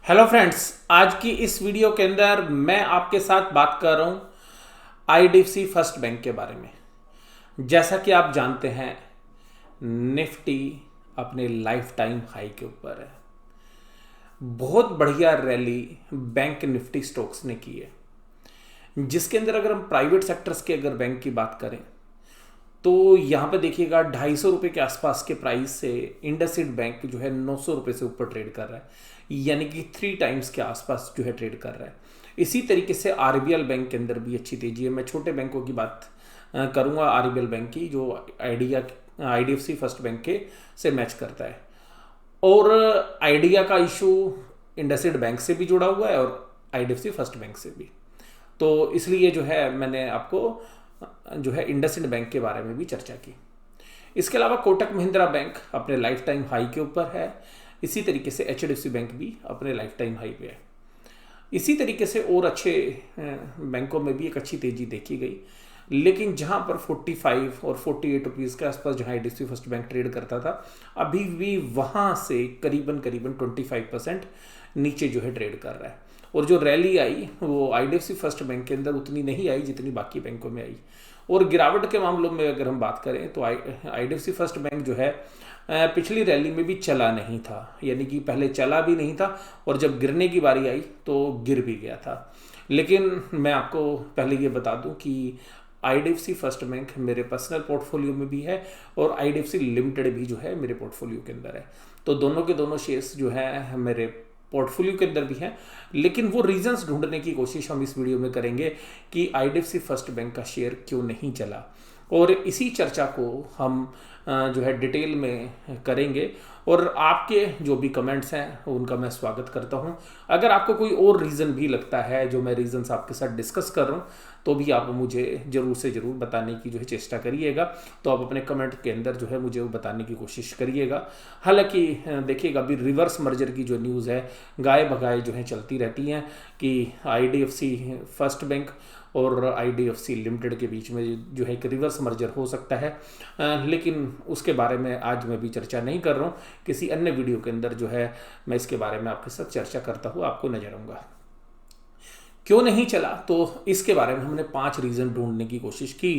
Hello friends, आज की इस वीडियो के अंदर मैं आपके साथ बात कर रहा हूं आईडीएफसी फर्स्ट बैंक के बारे में। जैसा कि आप जानते हैं, निफ्टी अपने लाइफ टाइम हाई के ऊपर है। बहुत बढ़िया रैली बैंक निफ्टी स्टॉक्स ने की है, जिसके अंदर अगर हम प्राइवेट सेक्टर्स के अगर बैंक की बात करें तो यहाँ पे देखिएगा 250 रुपये के आसपास के प्राइस से इंडसइंड बैंक जो है 900 रुपये से ऊपर ट्रेड कर रहा है, यानी कि 3 टाइम्स के आसपास जो है ट्रेड कर रहा है। इसी तरीके से आरबीएल बैंक के अंदर भी अच्छी तेजी है। मैं छोटे बैंकों की बात करूँगा, आरबीएल बैंक की, जो आईडीएफसी फर्स्ट बैंक के से मैच करता है। और आइडिया का इशू इंडसइंड बैंक से भी जुड़ा हुआ है और आईडीएफसी फर्स्ट बैंक से भी। तो इसलिए जो है मैंने आपको जो है इंडसइंड बैंक के बारे में भी चर्चा की। इसके अलावा कोटक महिंद्रा बैंक अपने लाइफ टाइम हाई के ऊपर है। इसी तरीके से एचडीएफसी बैंक भी अपने लाइफ टाइम हाई पे है। इसी तरीके से और अच्छे बैंकों में भी एक अच्छी तेजी देखी गई, लेकिन जहां पर 45 और 48 रुपीज़ के आसपास जहां आईडीएफसी फर्स्ट बैंक ट्रेड करता था, अभी भी वहां से करीबन करीबन 25% नीचे जो है ट्रेड कर रहा है। और जो रैली आई वो आईडीएफसी फर्स्ट बैंक के अंदर उतनी नहीं आई जितनी बाकी बैंकों में आई। और गिरावट के मामलों में अगर हम बात करें तो आईडीएफसी फर्स्ट बैंक जो है पिछली रैली में भी चला नहीं था, यानी कि पहले चला भी नहीं था और जब गिरने की बारी आई तो गिर भी गया था। लेकिन मैं आपको पहले ये बता दूं कि आईडीएफसी फर्स्ट बैंक मेरे पर्सनल पोर्टफोलियो में भी है और आईडीएफसी लिमिटेड भी जो है मेरे पोर्टफोलियो के अंदर है। तो दोनों के दोनों शेयर्स जो है मेरे पोर्टफोलियो के अंदर भी हैं। लेकिन वो रीजंस ढूंढने की कोशिश हम इस वीडियो में करेंगे कि आईडीएफसी फर्स्ट बैंक का शेयर क्यों नहीं चला, और इसी चर्चा को हम जो है डिटेल में करेंगे। और आपके जो भी कमेंट्स हैं उनका मैं स्वागत करता हूं। अगर आपको कोई और रीज़न भी लगता है जो मैं रीजंस आपके साथ डिस्कस कर रहा हूं, तो भी आप मुझे ज़रूर से ज़रूर बताने की जो है चेष्टा करिएगा। तो आप अपने कमेंट के अंदर जो है मुझे वो बताने की कोशिश करिएगा। हालांकि देखिएगा, अभी रिवर्स मर्जर की जो न्यूज़ है गाय भगाए जो है चलती रहती हैं कि आईडीएफसी फर्स्ट बैंक और आईडीएफसी लिमिटेड के बीच में जो है एक रिवर्स मर्जर हो सकता है। लेकिन उसके बारे में आज मैं भी चर्चा नहीं कर रहा हूँ। किसी अन्य वीडियो के अंदर जो है मैं इसके बारे में आपके साथ चर्चा करता हुआ आपको नजर आऊँगा। क्यों नहीं चला, तो इसके बारे में हमने 5 रीज़न ढूंढने की कोशिश की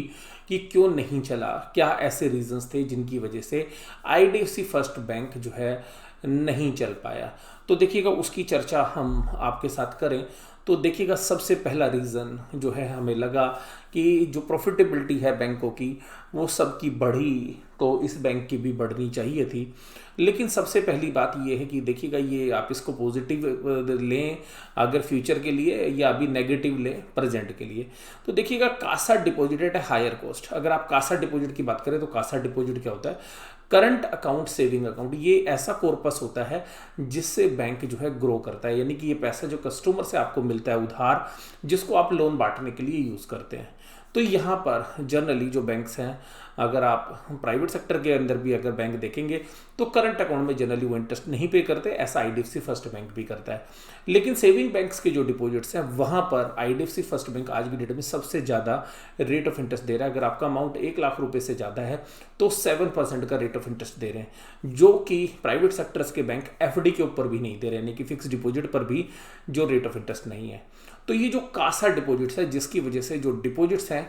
कि क्यों नहीं चला, क्या ऐसे रीजंस थे जिनकी वजह से आईडीएफसी फर्स्ट बैंक जो है नहीं चल पाया। तो देखिएगा, उसकी चर्चा हम आपके साथ करें तो देखिएगा, सबसे पहला रीज़न जो है हमें लगा कि जो प्रॉफिटेबिलिटी है बैंकों की वो सबकी बढ़ी, तो इस बैंक की भी बढ़नी चाहिए थी। लेकिन सबसे पहली बात ये है कि देखिएगा, ये आप इसको पॉजिटिव लें अगर फ्यूचर के लिए, या अभी नेगेटिव लें प्रेजेंट के लिए। तो देखिएगा, CASA deposit at higher cost. अगर आप कासा डिपॉजिट की बात करें तो कासा डिपॉजिट क्या होता है? Current account, saving account. ये ऐसा कॉर्पस होता है जिससे बैंक जो है ग्रो करता है, यानी कि ये पैसा जो कस्टमर से आपको मिलता है उधार, जिसको आप लोन बांटने के लिए यूज़ करते हैं। तो यहाँ पर जनरली जो बैंक्स हैं, अगर आप प्राइवेट सेक्टर के अंदर भी अगर बैंक देखेंगे तो करंट अकाउंट में जनरली वो इंटरेस्ट नहीं पे करते, ऐसा आईडीएफसी फर्स्ट बैंक भी करता है। लेकिन सेविंग बैंक्स के जो डिपॉजिट्स हैं वहाँ पर आईडीएफसी फर्स्ट बैंक आज की डेट में सबसे ज़्यादा रेट ऑफ इंटरेस्ट दे रहा है। अगर आपका अमाउंट 1 लाख रुपए से ज़्यादा है तो 7% का रेट ऑफ इंटरेस्ट दे रहे हैं, जो कि प्राइवेट सेक्टर्स के बैंक एफडी के ऊपर भी नहीं दे रहे, यानी कि फिक्स डिपॉजिट पर भी जो रेट ऑफ इंटरेस्ट नहीं है। तो ये जो कासा डिपॉजिट्स है, जिसकी वजह से जो डिपॉजिट्स हैं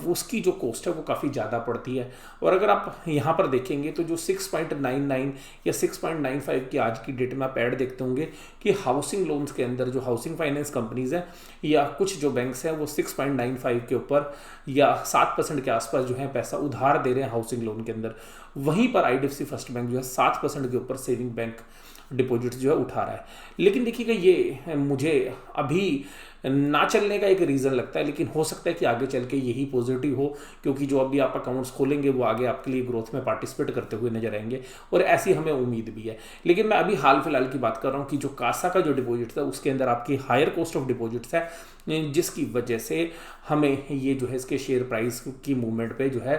उसकी जो कॉस्ट है वो काफ़ी ज़्यादा पड़ती है। और अगर आप यहाँ पर देखेंगे तो जो 6.99 या 6.95 की आज की डेट में आप ऐड देखते होंगे कि हाउसिंग लोन्स के अंदर जो हाउसिंग फाइनेंस कंपनीज हैं या कुछ जो बैंक्स हैं वो 6.95 के ऊपर या 7% के आसपास जो है पैसा उधार दे रहे हैं हाउसिंग लोन के अंदर। वहीं पर आईडीएफसी फर्स्ट बैंक जो है 7% के ऊपर सेविंग बैंक डिपॉजिट्स जो है उठा रहा है। लेकिन देखिएगा, ये मुझे अभी ना चलने का एक रीज़न लगता है, लेकिन हो सकता है कि आगे चल के यही पॉजिटिव हो, क्योंकि जो अभी आप अकाउंट्स खोलेंगे वो आगे आपके लिए ग्रोथ में पार्टिसिपेट करते हुए नजर आएंगे, और ऐसी हमें उम्मीद भी है। लेकिन मैं अभी हाल फिलहाल की बात कर रहा हूँ कि जो कासा का जो डिपॉजिट है उसके अंदर आपकी हायर कॉस्ट ऑफ डिपॉजिट्स है, जिसकी वजह से हमें ये जो है इसके शेयर प्राइस की मूवमेंट पे जो है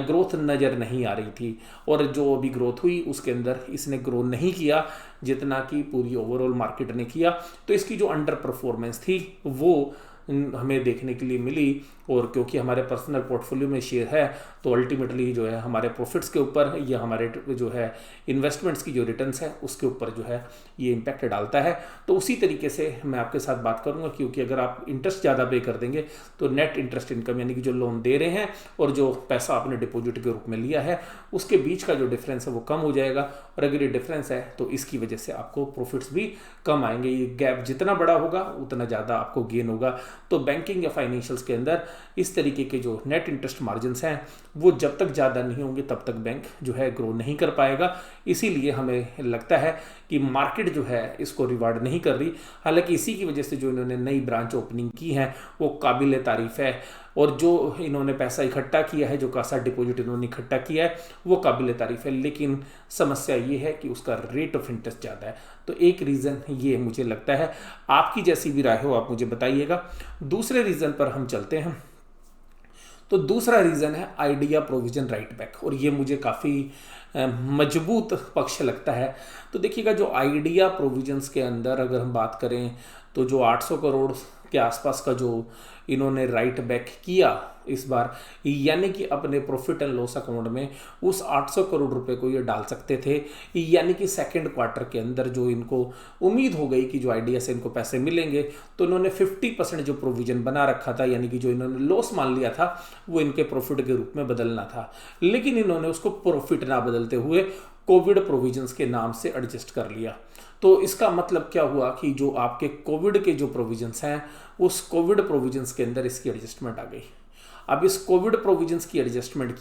ग्रोथ नज़र नहीं आ रही थी। और जो अभी ग्रोथ हुई उसके अंदर इसने ग्रो नहीं किया जितना कि पूरी ओवरऑल मार्केट ने किया। तो इसकी जो अंडर परफॉर्मेंस थी वो हमें देखने के लिए मिली, और क्योंकि हमारे पर्सनल पोर्टफोलियो में शेयर है तो अल्टीमेटली जो है हमारे प्रॉफिट्स के ऊपर या हमारे जो है इन्वेस्टमेंट्स की जो रिटर्न्स है उसके ऊपर जो है ये इम्पैक्ट डालता है। तो उसी तरीके से मैं आपके साथ बात करूंगा, क्योंकि अगर आप इंटरेस्ट ज़्यादा पे कर देंगे तो नेट इंटरेस्ट इनकम यानी कि जो लोन दे रहे हैं और जो पैसा आपने डिपॉजिट के रूप में लिया है उसके बीच का जो डिफरेंस है वो कम हो जाएगा, और अगर ये डिफरेंस है तो इसकी वजह से आपको प्रॉफिट्स भी कम आएंगे। ये गैप जितना बड़ा होगा उतना ज़्यादा आपको गेन होगा। तो बैंकिंग या फाइनेंशियल्स के अंदर इस तरीके के जो नेट इंटरेस्ट मार्जिन हैं वो जब तक ज़्यादा नहीं होंगे तब तक बैंक जो है ग्रो नहीं कर पाएगा। इसीलिए हमें लगता है कि मार्केट जो है इसको रिवार्ड नहीं कर रही। हालांकि इसी की वजह से जो इन्होंने नई ब्रांच ओपनिंग की है वो काबिल तारीफ है, और जो इन्होंने पैसा इकट्ठा किया है, जो कासा डिपॉजिट इन्होंने इकट्ठा किया है वो काबिल तारीफ है, लेकिन समस्या ये है कि उसका रेट ऑफ इंटरेस्ट ज़्यादा है। तो एक रीज़न ये मुझे लगता है, आपकी जैसी भी राय हो आप मुझे बताइएगा। दूसरे रीज़न पर हम चलते हैं। तो दूसरा रीज़न है आइडिया प्रोविजन राइट बैक, और ये मुझे काफ़ी मजबूत पक्ष लगता है। तो देखिएगा, जो आइडिया प्रोविजंस के अंदर अगर हम बात करें तो जो 800 करोड़ के आसपास का जो इन्होंने राइट बैक किया इस बार, यानी कि अपने प्रॉफिट एंड लॉस अकाउंट में उस 800 करोड़ रुपए को ये डाल सकते थे, यानी कि सेकंड क्वार्टर के अंदर जो इनको उम्मीद हो गई कि जो आइडिया से इनको पैसे मिलेंगे, तो इन्होंने 50% जो प्रोविजन बना रखा था, यानी कि जो इन्होंने लॉस मान लिया था वो इनके प्रॉफिट के रूप में बदलना था, लेकिन इन्होंने उसको प्रॉफिट ना बदलते हुए कोविड प्रोविजंस के नाम से एडजस्ट कर लिया। तो इसका मतलब क्या हुआ कि जो आपके कोविड के जो प्रोविजंस हैं उस कोविड प्रोविजंस के अंदर इसकी एडजस्टमेंट आ गई। अब इस कोविड प्रोविजंस की एडजस्टमेंट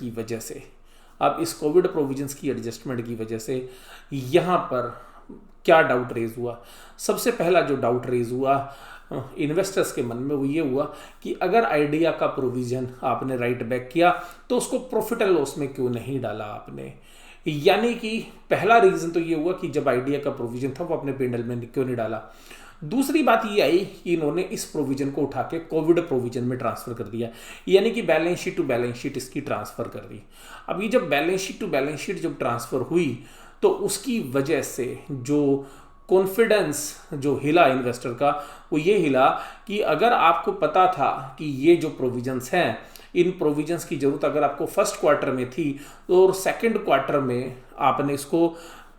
की वजह से यहाँ पर क्या डाउट रेज हुआ? सबसे पहला जो डाउट रेज हुआ इन्वेस्टर्स के मन में वो ये हुआ कि अगर आइडिया का प्रोविजन आपने राइट बैक किया तो उसको प्रॉफिट एंड लॉस में क्यों नहीं डाला आपने। यानी कि पहला रीजन तो ये हुआ कि जब आइडिया का प्रोविजन था वो अपने पेंडल में क्यों नहीं डाला। दूसरी बात ये आई कि इन्होंने इस प्रोविजन को उठा के कोविड प्रोविजन में ट्रांसफर कर दिया, यानी कि balance sheet to balance sheet इसकी ट्रांसफर कर दी। अब ये जब balance sheet to balance sheet जब ट्रांसफर हुई तो उसकी वजह से जो कॉन्फिडेंस जो हिला इन्वेस्टर का वो ये हिला कि अगर आपको पता था कि ये जो प्रोविजंस हैं, इन प्रोविजंस की जरूरत अगर आपको फर्स्ट क्वार्टर में थी और सेकंड क्वार्टर में आपने इसको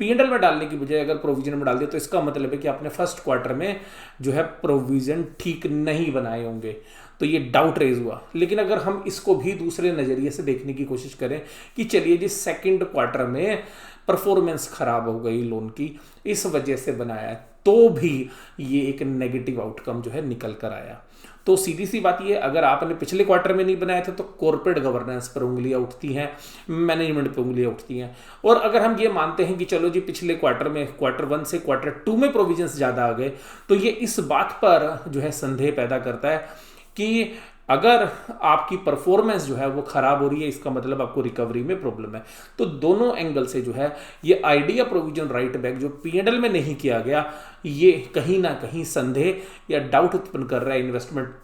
P&L में डालने की बजाय अगर प्रोविजन में डाल दिया, तो इसका मतलब है कि आपने फर्स्ट क्वार्टर में जो है प्रोविजन ठीक नहीं बनाए होंगे। तो ये डाउट रेज हुआ। लेकिन अगर हम इसको भी दूसरे नज़रिए से देखने की कोशिश करें कि चलिए जी सेकंड क्वार्टर में परफॉर्मेंस खराब हो गई लोन की, इस वजह से बनाया है, तो भी ये एक नेगेटिव आउटकम जो है निकल कर आया। तो सीधी सी बात ये, अगर आपने पिछले क्वार्टर में नहीं बनाया था तो कॉर्पोरेट गवर्नेंस पर उंगलियां उठती हैं, मैनेजमेंट पर उंगलियां उठती हैं। और अगर हम ये मानते हैं कि चलो जी पिछले क्वार्टर में क्वार्टर 1 से क्वार्टर 2 में प्रोविजंस ज़्यादा आ गए, तो ये इस बात पर जो है संदेह पैदा करता है कि अगर आपकी परफॉर्मेंस जो है वो खराब हो रही है, इसका मतलब आपको रिकवरी में प्रॉब्लम है। तो दोनों एंगल से जो है ये आइडिया प्रोविजन राइट बैक जो P&L में नहीं किया गया, ये कहीं ना कहीं संदेह या डाउट उत्पन्न कर रहा है इन्वेस्टमेंट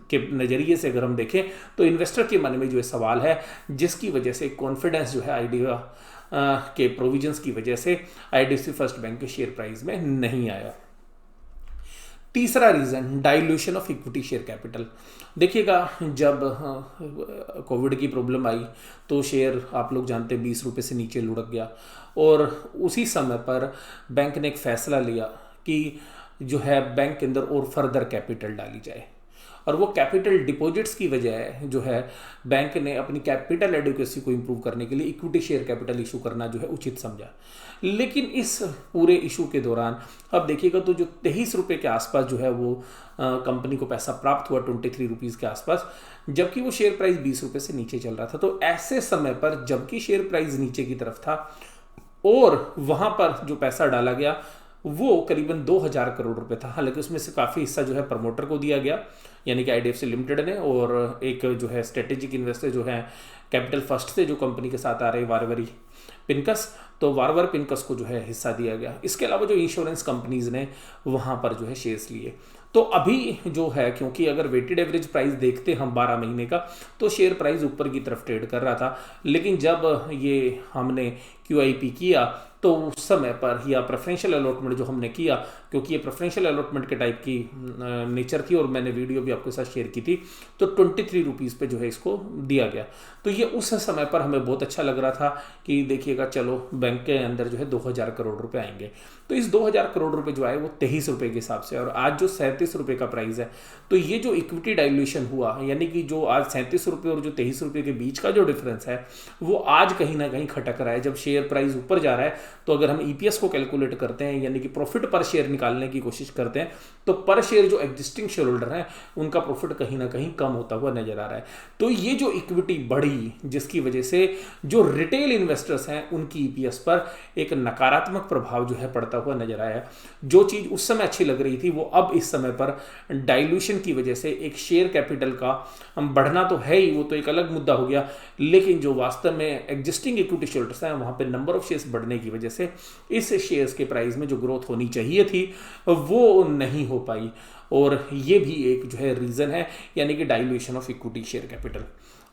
के नज़रिए से। अगर हम देखें तो इन्वेस्टर के मन में जो सवाल है, जिसकी वजह से कॉन्फिडेंस जो है आइडिया के प्रोविजंस की वजह से IDFC फर्स्ट बैंक के शेयर प्राइस में नहीं आया। तीसरा reason dilution of equity share capital. देखिएगा, जब कोविड की प्रॉब्लम आई तो शेयर आप लोग जानते हैं 20 रुपये से नीचे लुढ़क गया, और उसी समय पर बैंक ने एक फैसला लिया कि जो है बैंक के अंदर और फर्दर कैपिटल डाली जाए, और वो कैपिटल डिपॉजिट्स की वजह जो है बैंक ने अपनी कैपिटल एडुकेसी को इंप्रूव करने के लिए इक्विटी शेयर कैपिटल इशू करना जो है उचित समझा। लेकिन इस पूरे इशू के दौरान अब देखिएगा तो जो 23 रुपये के आसपास जो है वो कंपनी को पैसा प्राप्त हुआ, 23 रुपीज़ के आसपास, जबकि वो शेयर प्राइस 20 रुपये से नीचे चल रहा था। तो ऐसे समय पर जबकि शेयर प्राइस नीचे की तरफ था और वहाँ पर जो पैसा डाला गया वो करीबन 2000 करोड़ रुपए था। हालांकि उसमें से काफ़ी हिस्सा जो है प्रमोटर को दिया गया, यानी कि IDFC लिमिटेड ने, और एक जो है स्ट्रेटेजिक इन्वेस्टर जो है कैपिटल फर्स्ट से जो कंपनी के साथ आ रहे वारवरी पिनकस, तो वारवर पिनकस को जो है हिस्सा दिया गया। इसके अलावा जो इंश्योरेंस कंपनीज ने वहाँ पर जो है शेयर्स लिए। तो अभी जो है, क्योंकि अगर वेटेड एवरेज प्राइस देखते हम 12 महीने का, तो शेयर प्राइस ऊपर की तरफ ट्रेड कर रहा था। लेकिन जब ये हमने QIP किया तो उस समय पर या प्रेफरेंशियल अलॉटमेंट जो हमने किया, क्योंकि ये प्रेफरेंशियल अलॉटमेंट के टाइप की नेचर थी और मैंने वीडियो भी आपके साथ शेयर की थी, तो 23 रुपीज़ पे जो है इसको दिया गया। तो ये उस समय पर हमें बहुत अच्छा लग रहा था कि देखिएगा चलो बैंक के अंदर जो है 2000 करोड़ रुपए आएंगे। तो इस 2000 करोड़ रुपए जो आए वो 23 रुपए के हिसाब से, और आज जो 37 रुपए का प्राइस है, तो ये जो इक्विटी डाइल्यूशन हुआ, यानी कि जो आज 37 रुपए और जो 23 रुपए के बीच का जो डिफरेंस है वो आज कहीं ना कहीं खटक रहा है। जब शेयर प्राइस ऊपर जा रहा है तो अगर हम ईपीएस को कैलकुलेट करते हैं, यानी कि प्रॉफिट पर शेयर निकालने की कोशिश करते हैं, तो पर शेयर जो एग्जिस्टिंग शेयर होल्डर हैं उनका प्रॉफिट कहीं ना कहीं कम होता हुआ नजर आ रहा है। तो ये जो इक्विटी बढ़ी, जिसकी वजह से जो रिटेल इन्वेस्टर्स हैं उनकी ईपीएस पर एक नकारात्मक प्रभाव जो है पड़ता हुआ नजर आया। जो चीज उस समय अच्छी लग रही थी वो अब इस समय पर डाइल्यूशन की वजह से, एक शेयर कैपिटल का बढ़ना तो है ही, वो तो एक अलग मुद्दा हो गया, लेकिन जो वास्तव में एग्जिस्टिंग इक्विटी शेयर्स हैं वहां पे नंबर ऑफ शेयर्स बढ़ने की वजह से इस शेयर्स के प्राइस में जो ग्रोथ होनी चाहिए थी वो नहीं हो पाई, और ये भी एक जो है रीजन है, यानी कि dilution of equity share capital.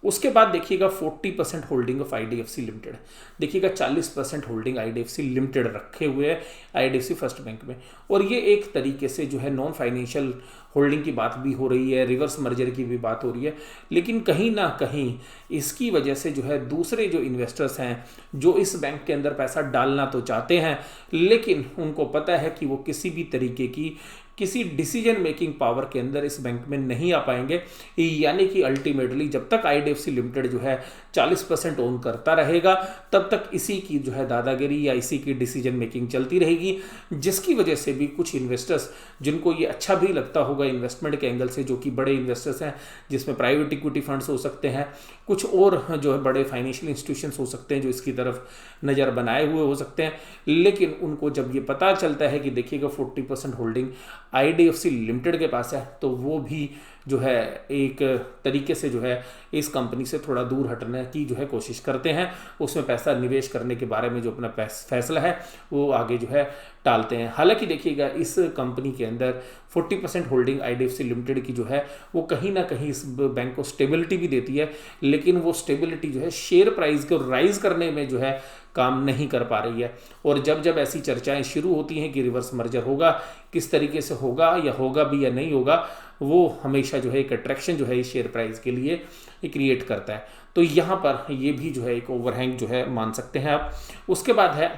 उसके बाद देखिएगा 40% होल्डिंग ऑफ आईडीएफसी लिमिटेड, देखिएगा 40% होल्डिंग आईडीएफसी लिमिटेड रखे हुए है आईडीएफसी फर्स्ट बैंक में, और ये एक तरीके से जो है नॉन फाइनेंशियल होल्डिंग की बात भी हो रही है, रिवर्स मर्जर की भी बात हो रही है, लेकिन कहीं ना कहीं इसकी वजह से जो है दूसरे जो इन्वेस्टर्स हैं जो इस बैंक के अंदर पैसा डालना तो चाहते हैं, लेकिन उनको पता है कि वो किसी भी तरीके की किसी डिसीजन मेकिंग पावर के अंदर इस बैंक में नहीं आ पाएंगे, यानी कि अल्टीमेटली जब तक आईडीएफसी लिमिटेड जो है 40% ओन करता रहेगा तब तक इसी की जो है दादागिरी या इसी की डिसीजन मेकिंग चलती रहेगी, जिसकी वजह से भी कुछ इन्वेस्टर्स जिनको ये अच्छा भी लगता होगा इन्वेस्टमेंट के एंगल से, जो कि बड़े इन्वेस्टर्स हैं जिसमें प्राइवेट इक्विटी फंड्स हो सकते हैं, कुछ और जो है बड़े फाइनेंशियल इंस्टीट्यूशंस हो सकते हैं जो इसकी तरफ नज़र बनाए हुए हो सकते हैं, लेकिन उनको जब ये पता चलता है कि देखिएगा 40% होल्डिंग आईडीएफसी लिमिटेड के पास है, तो वो भी जो है एक तरीके से जो है इस कंपनी से थोड़ा दूर हटने की जो है कोशिश करते हैं, उसमें पैसा निवेश करने के बारे में जो अपना फैसला है वो आगे जो है टालते हैं। हालांकि देखिएगा इस कंपनी के अंदर 40% होल्डिंग आईडीएफसी लिमिटेड की जो है वो कहीं ना कहीं इस बैंक को स्टेबिलिटी भी देती है, लेकिन वो स्टेबिलिटी जो है शेयर प्राइस को राइज करने में जो है काम नहीं कर पा रही है। और जब जब ऐसी चर्चाएं शुरू होती हैं कि रिवर्स मर्जर होगा, किस तरीके से होगा या होगा भी या नहीं होगा, वो हमेशा जो है एक अट्रैक्शन जो है इस शेयर प्राइस के लिए क्रिएट करता है। तो यहाँ पर ये भी जो है एक ओवरहैंग जो है मान सकते हैं आप। उसके बाद है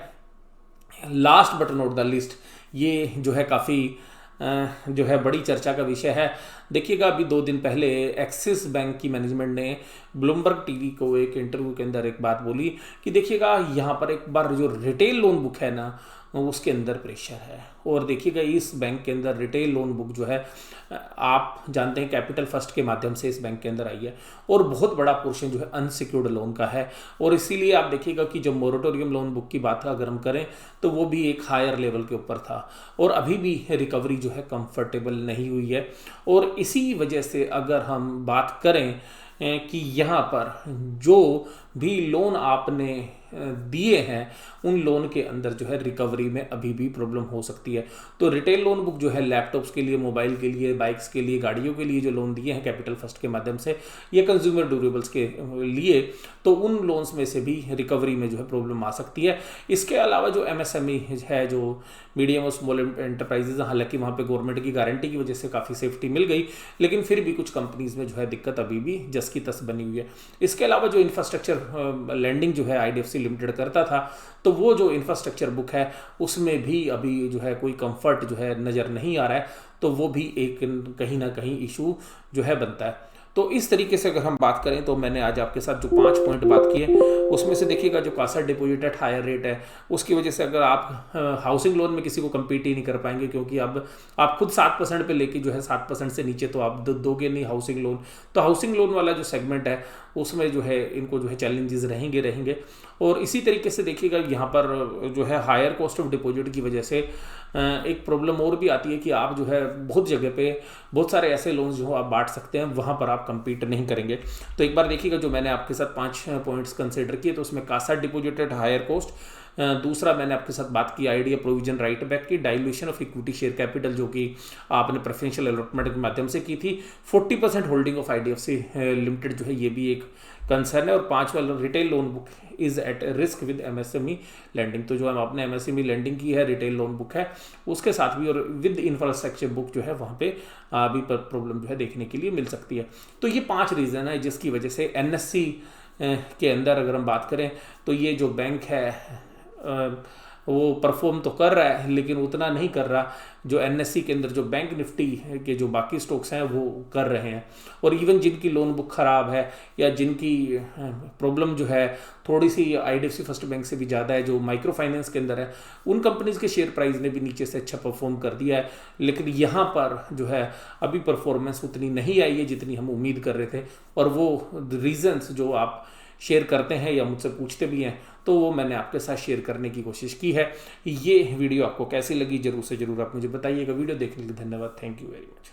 last but not the list, ये जो है काफ़ी जो है बड़ी चर्चा का विषय है। देखिएगा अभी 2 दिन पहले एक्सिस बैंक की मैनेजमेंट ने ब्लूमबर्ग टीवी को एक इंटरव्यू के अंदर एक बात बोली कि देखिएगा यहाँ पर एक बार जो रिटेल लोन बुक है ना उसके अंदर प्रेशर है, और देखिएगा इस बैंक के अंदर रिटेल लोन बुक जो है आप जानते हैं कैपिटल फर्स्ट के माध्यम से इस बैंक के अंदर आई है, और बहुत बड़ा पोर्शन जो है अनसिक्योर्ड लोन का है, और इसीलिए आप देखिएगा कि जब मोरेटोरियम लोन बुक की बात अगर हम करें तो वो भी एक हायर लेवल के ऊपर था, और अभी भी रिकवरी जो है कंफर्टेबल नहीं हुई है। और इसी वजह से अगर हम बात करें कि यहाँ पर जो भी लोन आपने दिए हैं उन लोन के अंदर जो है रिकवरी में अभी भी प्रॉब्लम हो सकती है। तो रिटेल लोन बुक जो है लैपटॉप्स के लिए, मोबाइल के लिए, बाइक्स के लिए, गाड़ियों के लिए जो लोन दिए हैं कैपिटल फर्स्ट के माध्यम से, या कंज्यूमर ड्यूरेबल्स के लिए, तो उन लोन्स में से भी रिकवरी में जो है प्रॉब्लम आ सकती है। इसके अलावा जो एमएसएमई है, जो मीडियम और स्मॉल एंटरप्राइजेज, हालांकि वहाँ पे गवर्नमेंट की गारंटी की वजह से काफ़ी सेफ्टी मिल गई, लेकिन फिर भी कुछ कंपनीज में जो है दिक्कत अभी भी जस की तस बनी हुई है। इसके अलावा जो इंफ्रास्ट्रक्चर लेंडिंग जो है आईडीएफसी लिमिटेड करता था, तो वो जो इंफ्रास्ट्रक्चर बुक है उसमें भी अभी जो है कोई कंफर्ट जो है नज़र नहीं आ रहा है, तो वो भी एक कहीं ना कहीं इशू जो है बनता है। तो इस तरीके से अगर हम बात करें तो मैंने आज आपके साथ जो 5 पॉइंट बात किए उसमें से देखिएगा जो CASA deposit at higher rate है उसकी वजह से अगर आप हाउसिंग लोन में किसी को कम्पीट ही नहीं कर पाएंगे, क्योंकि अब आप खुद 7% पे लेके जो है 7% से नीचे तो आप दोगे नहीं हाउसिंग लोन। तो हाउसिंग लोन वाला जो सेगमेंट है उसमें जो है इनको जो है चैलेंजेस रहेंगे। और इसी तरीके से देखिएगा यहाँ पर जो है हायर कॉस्ट ऑफ डिपॉजिट की वजह से एक प्रॉब्लम और भी आती है कि आप जो है बहुत जगह पे बहुत सारे ऐसे लोन्स जो आप बांट सकते हैं, वहाँ पर आप कम्पीट नहीं करेंगे। तो एक बार देखिएगा जो मैंने आपके साथ 5 पॉइंट्स कंसिडर किए, तो उसमें CASA deposit at higher cost, दूसरा मैंने आपके साथ बात की आइडिया प्रोविजन राइट बैक की, dilution of equity share capital जो कि आपने प्रेफरेंशियल अलॉटमेंट के माध्यम से की थी, 40% होल्डिंग ऑफ IDFC लिमिटेड जो है ये भी एक कंसर्न है, और 5वां retail loan book is at risk with MSME lending. तो जो हम आपने MSME लैंडिंग की है, रिटेल लोन बुक है उसके साथ भी, और विद इंफ्रास्ट्रक्चर बुक जो है वहाँ पे भी प्रॉब्लम जो है देखने के लिए मिल सकती है। तो ये 5 रीज़न है जिसकी वजह से NSE के अंदर अगर हम बात करें तो ये जो बैंक है वो परफॉर्म तो कर रहा है लेकिन उतना नहीं कर रहा जो NSE के अंदर जो बैंक निफ्टी के जो बाकी स्टॉक्स हैं वो कर रहे हैं। और इवन जिनकी लोन बुक ख़राब है या जिनकी प्रॉब्लम जो है थोड़ी सी IDFC फर्स्ट बैंक से भी ज़्यादा है, जो माइक्रो फाइनेंस के अंदर है, उन कंपनीज़ के शेयर प्राइस ने भी नीचे से अच्छा परफॉर्म कर दिया है, लेकिन यहाँ पर जो है अभी परफॉर्मेंस उतनी नहीं आई है जितनी हम उम्मीद कर रहे थे। और वो रीजंस जो आप शेयर करते हैं या मुझसे पूछते भी हैं तो वो मैंने आपके साथ शेयर करने की कोशिश की है। ये वीडियो आपको कैसी लगी जरूर से जरूर आप मुझे बताइएगा। वीडियो देखने के लिए धन्यवाद। Thank you very much.